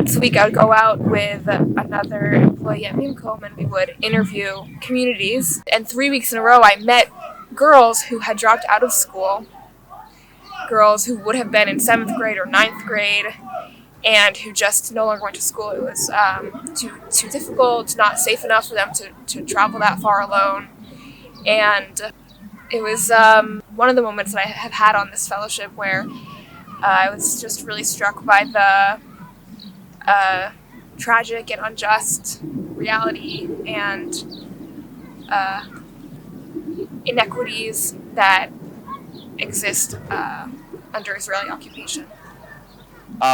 once a week I would go out with another employee at Mimcom and we would interview communities. And 3 weeks in a row I met girls who had dropped out of school, girls who would have been in 7th grade or 9th grade, and who just no longer went to school. It was too difficult, not safe enough for them to travel that far alone. And it was one of the moments that I have had on this fellowship where I was just really struck by the tragic and unjust reality and inequities that exist under Israeli occupation.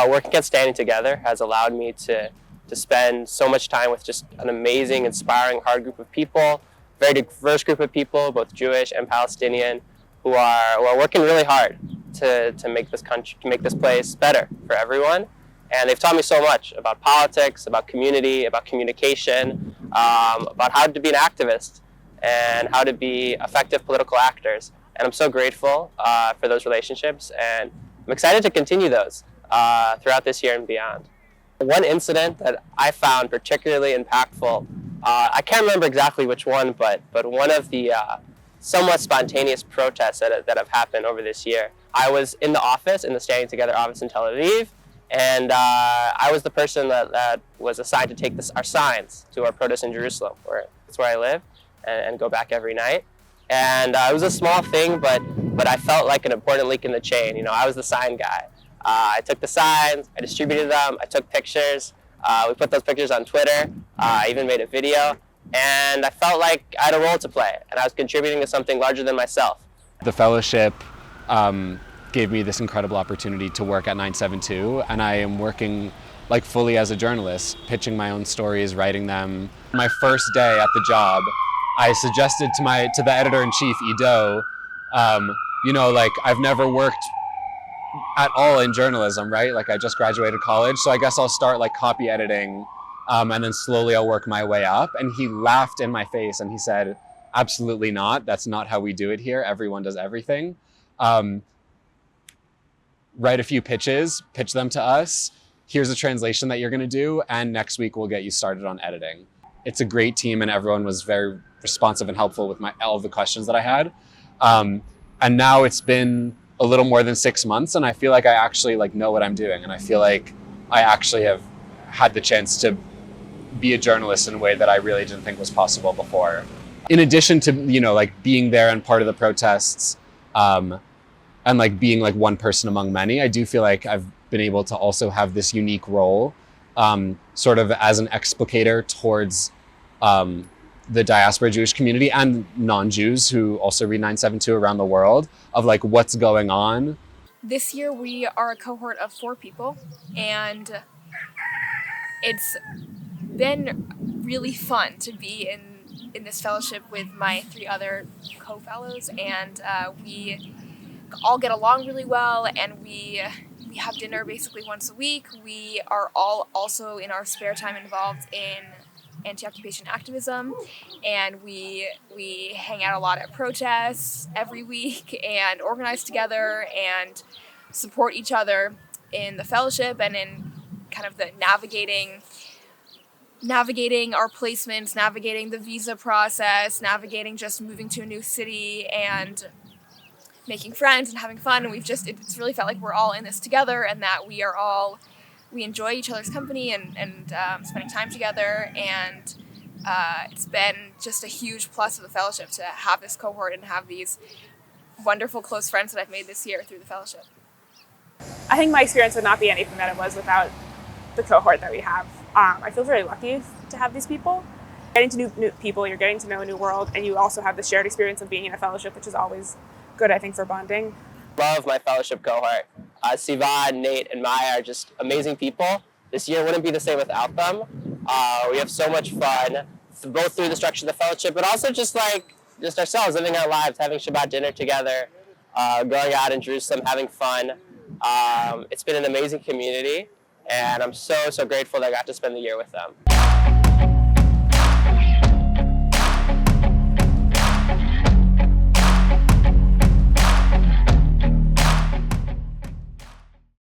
Working at Standing Together has allowed me to spend so much time with just an amazing, inspiring, hard group of people, very diverse group of people, both Jewish and Palestinian, who are working really hard to make this country, to make this place better for everyone. And they've taught me so much about politics, about community, about communication, about how to be an activist and how to be effective political actors. And I'm so grateful for those relationships, and I'm excited to continue those throughout this year and beyond. One incident that I found particularly impactful, I can't remember exactly which one, but one of the somewhat spontaneous protests that have happened over this year. I was in the office, in the Standing Together office in Tel Aviv, and I was the person that was assigned to take our signs to our protest in Jerusalem, that's where I live, and go back every night. And it was a small thing, but I felt like an important link in the chain. You know, I was the sign guy. I took the signs, I distributed them, I took pictures. We put those pictures on Twitter. I even made a video. And I felt like I had a role to play, and I was contributing to something larger than myself. The fellowship gave me this incredible opportunity to work at 972, and I am working like fully as a journalist, pitching my own stories, writing them. My first day at the job, I suggested to the editor-in-chief, Ido, you know, like, I've never worked at all in journalism, right? Like, I just graduated college, so I guess I'll start like copy editing, and then slowly I'll work my way up. And he laughed in my face and he said, absolutely not. That's not how we do it here. Everyone does everything. Write a few pitches, pitch them to us. Here's a translation that you're gonna do, and next week we'll get you started on editing. It's a great team, and everyone was very responsive and helpful with all of the questions that I had. And now it's been a little more than 6 months, and I feel like I actually know what I'm doing, and I feel like I actually have had the chance to be a journalist in a way that I really didn't think was possible before. In addition to, you know, like being there and part of the protests, and like being like one person among many, I do feel like I've been able to also have this unique role, sort of as an explicator towards the diaspora Jewish community and non-Jews who also read 972 around the world, of like what's going on. This year we are a cohort of 4 people, and it's been really fun to be in this fellowship with my 3 other co-fellows, and we all get along really well, and we have dinner basically once a week. We are all also in our spare time involved in anti-occupation activism, and we hang out a lot at protests every week and organize together and support each other in the fellowship and in kind of the navigating our placements, navigating the visa process, navigating just moving to a new city and making friends and having fun. And it's really felt like we're all in this together, and that we enjoy each other's company and spending time together. And it's been just a huge plus of the fellowship to have this cohort and have these wonderful close friends that I've made this year through the fellowship. I think my experience would not be anything that it was without the cohort that we have. I feel very lucky to have these people. Getting to new people, you're getting to know a new world, and you also have the shared experience of being in a fellowship, which is always good, I think, for bonding. Love my fellowship cohort. Sivan, Nate, and Maya are just amazing people. This year wouldn't be the same without them. We have so much fun, both through the structure of the fellowship, but also just ourselves, living our lives, having Shabbat dinner together, going out in Jerusalem, having fun. It's been an amazing community, and I'm so grateful that I got to spend the year with them.